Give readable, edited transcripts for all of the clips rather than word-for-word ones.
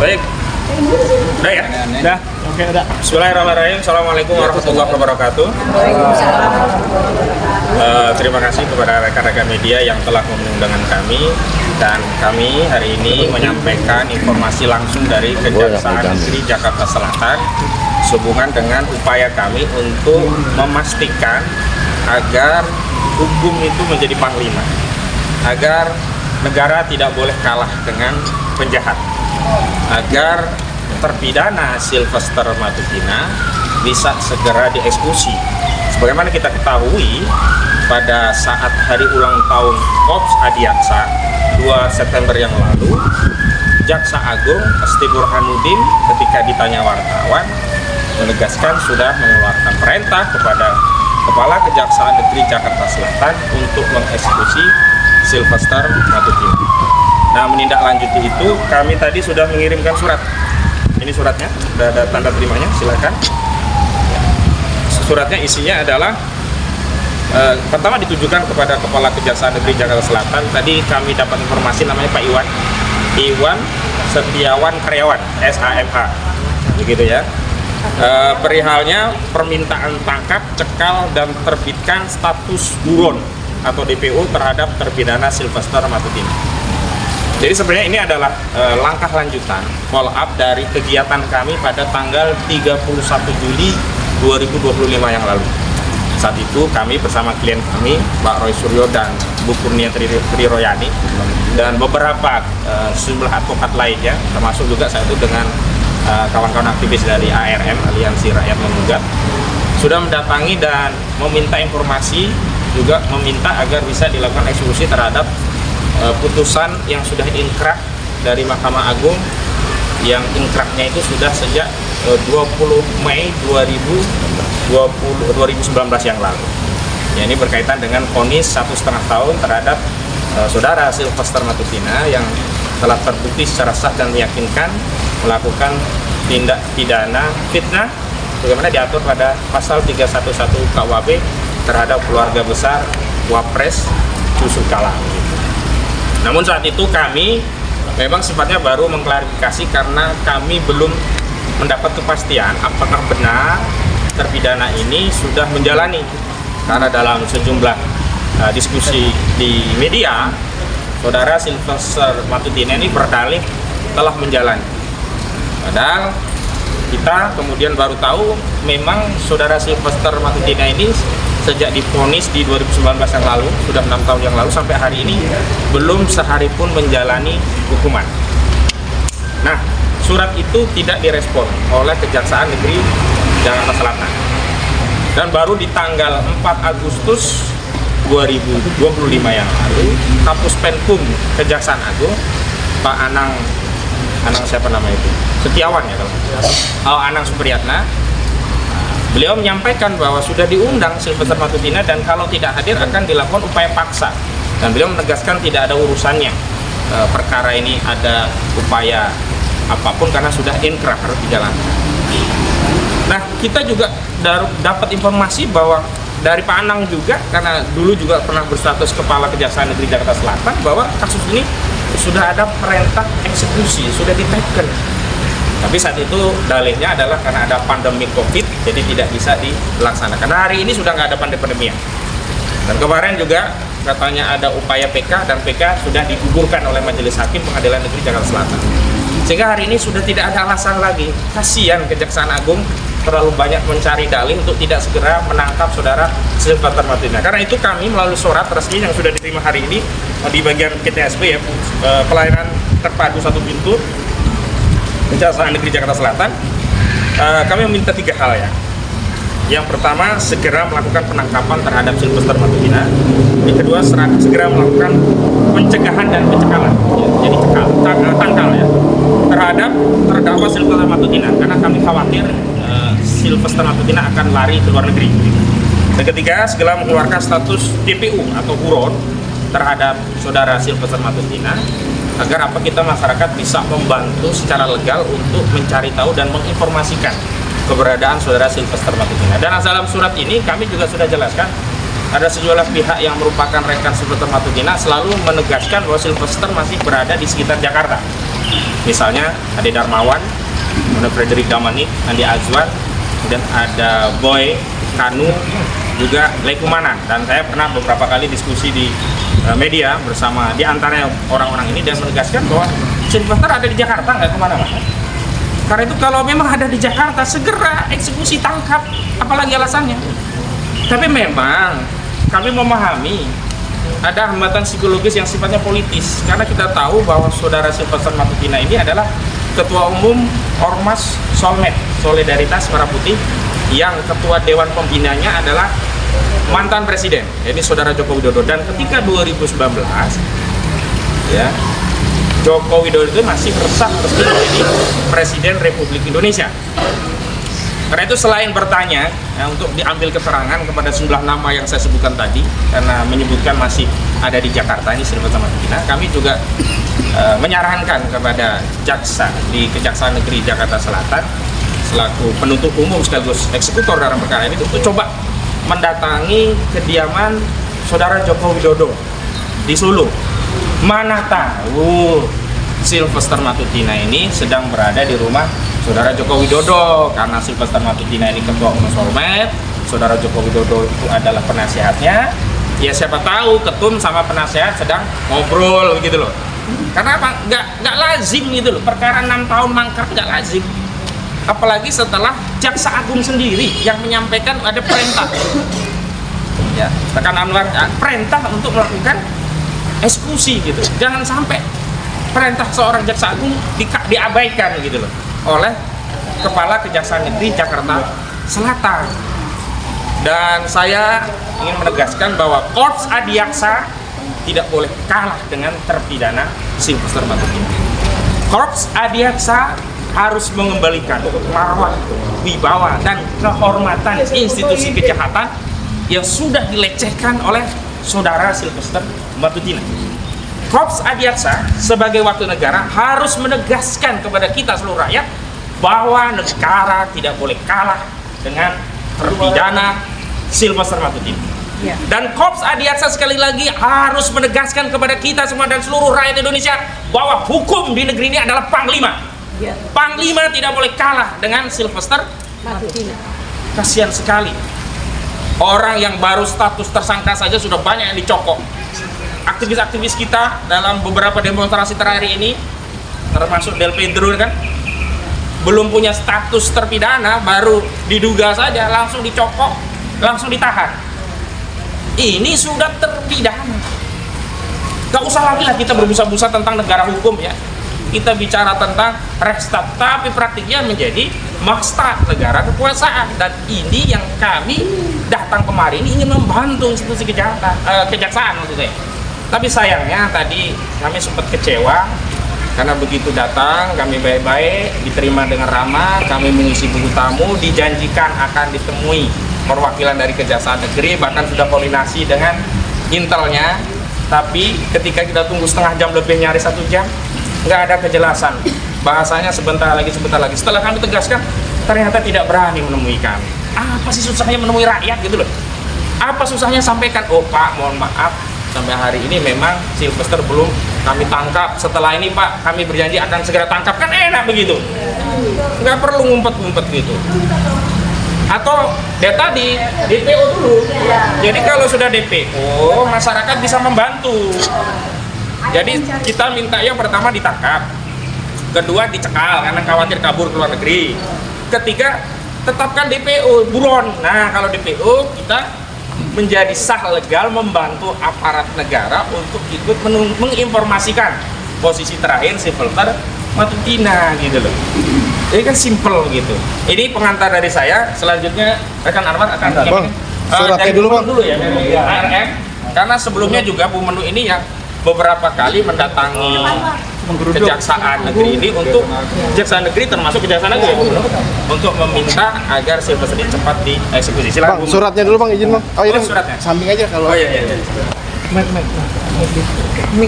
Baik. Udah ya? Udah. Oke, udah. Bismillahirrahmanirrahim. Assalamualaikum warahmatullahi wabarakatuh. Terima kasih kepada rekan-rekan media yang telah mengundang kami, dan kami hari ini menyampaikan informasi langsung dari Kejaksaan Negeri Jakarta Selatan sehubungan dengan upaya kami untuk memastikan agar hukum itu menjadi panglima, agar negara tidak boleh kalah dengan penjahat, agar terpidana Sylvester Matutina bisa segera dieksekusi. Sebagaimana kita ketahui, pada saat hari ulang tahun Korps Adiaksa 2 September yang lalu, Jaksa Agung Asti Burhanuddin ketika ditanya wartawan menegaskan sudah mengeluarkan perintah kepada Kepala Kejaksaan Negeri Jakarta Selatan untuk mengeksekusi Sylvester Matutina. Nah, menindaklanjuti itu, kami tadi sudah mengirimkan surat. Ini suratnya, sudah ada tanda terimanya, silakan. Suratnya isinya adalah pertama ditujukan kepada Kepala Kejaksaan Negeri Jakarta Selatan. Tadi kami dapat informasi namanya Pak Iwan Setiawan Karyawan, SAMH, begitu ya. Perihalnya permintaan tangkap, cekal, dan terbitkan status buron atau DPO terhadap terpidana Sylvester Matutina. Jadi sebenarnya ini adalah langkah lanjutan follow up dari kegiatan kami pada tanggal 31 Juli 2025 yang lalu. Saat itu kami bersama klien kami, Pak Roy Suryo dan Bu Kurnia Triroyani, dan beberapa sejumlah advokat lainnya, termasuk juga saat itu dengan kawan-kawan aktivis dari ARM, Aliansi Rakyat Menggugat, sudah mendatangi dan meminta informasi, juga meminta agar bisa dilakukan eksekusi terhadap putusan yang sudah inkrah dari Mahkamah Agung, yang inkrahnya itu sudah sejak 20 Mei 2019 yang lalu. Ya, ini berkaitan dengan vonis 1,5 tahun terhadap saudara Sylvester Matutina yang telah terbukti secara sah dan meyakinkan melakukan tindak pidana fitnah bagaimana diatur pada pasal 311 KUHP terhadap keluarga besar Wapres Yusuf Kala. Namun saat itu kami memang sifatnya baru mengklarifikasi karena kami belum mendapat kepastian apakah benar terpidana ini sudah menjalani, karena dalam sejumlah diskusi di media, saudara Sylvester Matutina ini berdalih telah menjalani. Padahal kita kemudian baru tahu memang saudara Sylvester Matutina ini sejak divonis di 2019 yang lalu, sudah 6 tahun yang lalu, sampai hari ini belum sehari pun menjalani hukuman. Nah, surat itu tidak direspon oleh Kejaksaan Negeri Jakarta Selatan. Dan baru di tanggal 4 Agustus 2025 yang lalu, Kapus Penkum Kejaksaan Agung, Pak Anang siapa nama itu? Setiawan ya kalau Anang Supriyatna, beliau menyampaikan bahwa sudah diundang Sylvester Matutina dan kalau tidak hadir akan dilakukan upaya paksa. Dan beliau menegaskan tidak ada urusannya perkara ini ada upaya apapun karena sudah inkrah harus dijalankan. Nah, kita juga dapat informasi bahwa dari Pak Anang juga, karena dulu juga pernah berstatus Kepala Kejaksaan Negeri Jakarta Selatan, bahwa kasus ini sudah ada perintah eksekusi, sudah diteken. Tapi saat itu dalihnya adalah karena ada pandemi COVID, jadi tidak bisa dilaksanakan. Nah, hari ini sudah nggak ada pandemi-pandemian. Dan kemarin juga katanya ada upaya PK, dan PK sudah digugurkan oleh Majelis Hakim Pengadilan Negeri Jakarta Selatan. Sehingga hari ini sudah tidak ada alasan lagi. Kasihan Kejaksaan Agung terlalu banyak mencari dalih untuk tidak segera menangkap saudara Sylvester Matutina. Karena itu kami melalui surat resmi yang sudah diterima hari ini di bagian PTSP, ya, pelayanan terpadu satu pintu Kejaksaan Negeri Jakarta Selatan, kami meminta 3 hal ya. Yang pertama, segera melakukan penangkapan terhadap Sylvester Matutina. Yang kedua, segera melakukan pencegahan dan pencekalan, ya, jadi tangkal ya, terhadap terdakwa Sylvester Matutina, karena kami khawatir Sylvester Matutina akan lari ke luar negeri. Dan ketiga, segera mengeluarkan status DPO atau buron terhadap saudara Sylvester Matutina, agar kita masyarakat bisa membantu secara legal untuk mencari tahu dan menginformasikan keberadaan saudara Sylvester Matutina. Dan dalam surat ini kami juga sudah jelaskan ada sejumlah pihak yang merupakan rekan Sylvester Matutina selalu menegaskan bahwa Sylvester masih berada di sekitar Jakarta. Misalnya Ade Darmawan, ada Frederick Damanik, Andi Azwan, kemudian ada Boy Kanu, juga Lekumanan. Dan saya pernah beberapa kali diskusi di media bersama di antaranya orang-orang ini dan menegaskan bahwa Sylvester ada di Jakarta, nggak kemana-mana. Karena itu kalau memang ada di Jakarta, segera eksekusi, tangkap, apalagi alasannya. Tapi memang kami memahami ada hambatan psikologis yang sifatnya politis, karena kita tahu bahwa saudara Sylvester Matutina ini adalah Ketua Umum Ormas Solmed, Solidaritas Merah Putih, yang Ketua Dewan Pembinanya adalah mantan Presiden, ini saudara Joko Widodo. Dan ketika 2019, ya, Joko Widodo itu masih resah resmi menjadi Presiden Republik Indonesia. Karena itu selain bertanya untuk diambil keterangan kepada sejumlah nama yang saya sebutkan tadi, karena menyebutkan masih ada di Jakarta ini Sylvester Matutina, kami juga menyarankan kepada jaksa di Kejaksaan Negeri Jakarta Selatan selaku penuntut umum sekaligus eksekutor dalam perkara ini untuk coba mendatangi kediaman saudara Joko Widodo di Solo. Mana tahu Sylvester Matutina ini sedang berada di rumah saudara Joko Widodo, karena Sylvester Matutina ini Ketua Umum Solmed, saudara Joko Widodo itu adalah penasehatnya. Ya siapa tahu ketum sama penasehat sedang ngobrol gitu loh. Karena apa? Nggak lazim gitu loh. Perkara 6 tahun mangkrak nggak lazim. Apalagi setelah Jaksa Agung sendiri yang menyampaikan ada perintah. Ya, tekan Anwar, perintah untuk melakukan eksekusi gitu. Jangan sampai perintah seorang Jaksa Agung diabaikan gitu loh oleh Kepala Kejaksaan Negeri Jakarta Selatan. Dan saya ingin menegaskan bahwa Korps Adiaksa tidak boleh kalah dengan terpidana Sylvester Matutina. Korps Adiaksa harus mengembalikan marwah, wibawa, dan kehormatan institusi kejahatan yang sudah dilecehkan oleh saudara Sylvester Matutina. Korps Adiaksa sebagai wakil negara harus menegaskan kepada kita seluruh rakyat bahwa negara tidak boleh kalah dengan terpidana Sylvester Matutina. Dan Korps Adiaksa sekali lagi harus menegaskan kepada kita semua dan seluruh rakyat Indonesia bahwa hukum di negeri ini adalah Panglima. Panglima tidak boleh kalah dengan Sylvester Matutina. Kasihan sekali, orang yang baru status tersangka saja sudah banyak yang dicokok. Aktivis-aktivis kita dalam beberapa demonstrasi terakhir ini, termasuk Del Pedro kan, belum punya status terpidana, baru diduga saja langsung dicokok, langsung ditahan. Ini sudah terpidana. Gak usah lagi lah kita berbusa-busa tentang negara hukum ya. Kita bicara tentang Reichstag, tapi praktiknya menjadi maksta negara kekuasaan. Dan ini yang kami datang kemarin ingin membantu institusi kejaksaan maksud saya. Tapi sayangnya tadi kami sempat kecewa karena begitu datang kami baik-baik, diterima dengan ramah, kami mengisi buku tamu, dijanjikan akan ditemui perwakilan dari Kejaksaan Negeri, bahkan sudah koordinasi dengan intelnya. Tapi ketika kita tunggu setengah jam lebih, nyaris 1 jam, nggak ada kejelasan. Bahasanya sebentar lagi. Setelah kami tegaskan, ternyata tidak berani menemui kami. Apa sih susahnya menemui rakyat gitu loh? Apa susahnya sampaikan, oh Pak, mohon maaf, sampai hari ini memang Sylvester belum kami tangkap. Setelah ini Pak, kami berjanji akan segera tangkap. Kan enak begitu, nggak perlu ngumpet-ngumpet gitu. Atau ya tadi DPO dulu. Jadi kalau sudah DPO, masyarakat bisa membantu. Jadi kita minta yang pertama ditangkap, kedua dicekal karena khawatir kabur ke luar negeri, ketiga tetapkan DPO buron. Nah kalau DPO kita menjadi sah legal membantu aparat negara untuk ikut menginformasikan posisi terakhir Sylvester Matutina gitu loh. Ini kan simple gitu. Ini pengantar dari saya. Selanjutnya rekan Anwar akan suratnya dulu Bang. Dulu ya dari ARM. Karena sebelumnya juga Bu Menu ini yang beberapa kali mendatangi Kejaksaan Negeri ini untuk Kejaksaan Negeri termasuk Kejaksaan Negeri untuk meminta agar Sylvester ini cepat dieksekusi. Bang, Silakan. suratnya dulu Bang, izin Bang. Oh ini suratnya. Samping aja kalau. Oh iya.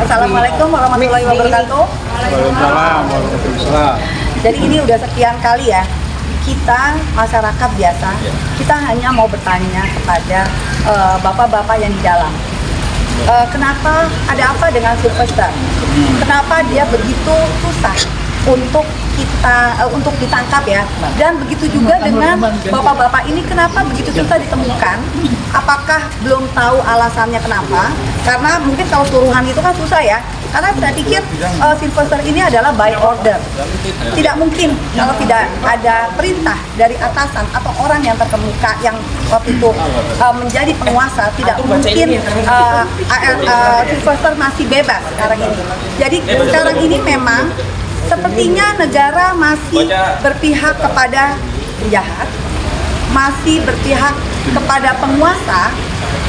Assalamualaikum warahmatullahi wabarakatuh. Waalaikumsalam. Jadi ini udah sekian kali ya kita masyarakat biasa, kita hanya mau bertanya kepada bapak-bapak yang di dalam. Kenapa, ada apa dengan Sylvester? Kenapa dia begitu susah untuk untuk ditangkap ya? Dan begitu juga dengan bapak-bapak ini, kenapa begitu susah ditemukan? Apakah belum tahu alasannya kenapa? Karena mungkin kalau suruhan itu kan susah ya. Karena saya pikir Sylvester ini adalah by order. Tidak mungkin kalau tidak ada perintah dari atasan atau orang yang terkemuka yang waktu itu menjadi penguasa, tidak mungkin Sylvester masih bebas sekarang ini. Jadi sekarang ini memang sepertinya negara masih berpihak kepada penjahat, masih berpihak kepada penguasa,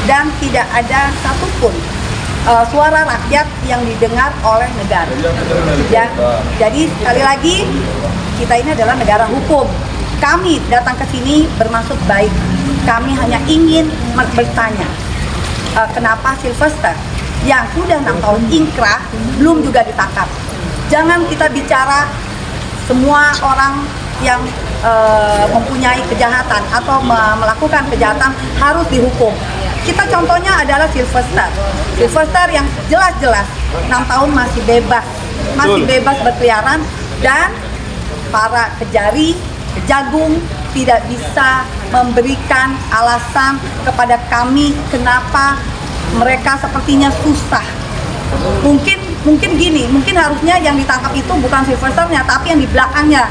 dan tidak ada satupun suara rakyat yang didengar oleh negara. Ya, jadi sekali lagi kita ini adalah negara hukum. Kami datang ke sini bermaksud baik. Kami hanya ingin bertanya, kenapa Sylvester yang sudah 6 tahun ingkrah belum juga ditangkap? Jangan kita bicara semua orang yang mempunyai kejahatan atau melakukan kejahatan harus dihukum. Kita contohnya adalah Sylvester yang jelas-jelas 6 tahun masih bebas berkeliaran, dan para kejari, kejagung tidak bisa memberikan alasan kepada kami kenapa mereka sepertinya susah. Mungkin gini, mungkin harusnya yang ditangkap itu bukan Sylvesternya, tapi yang di belakangnya.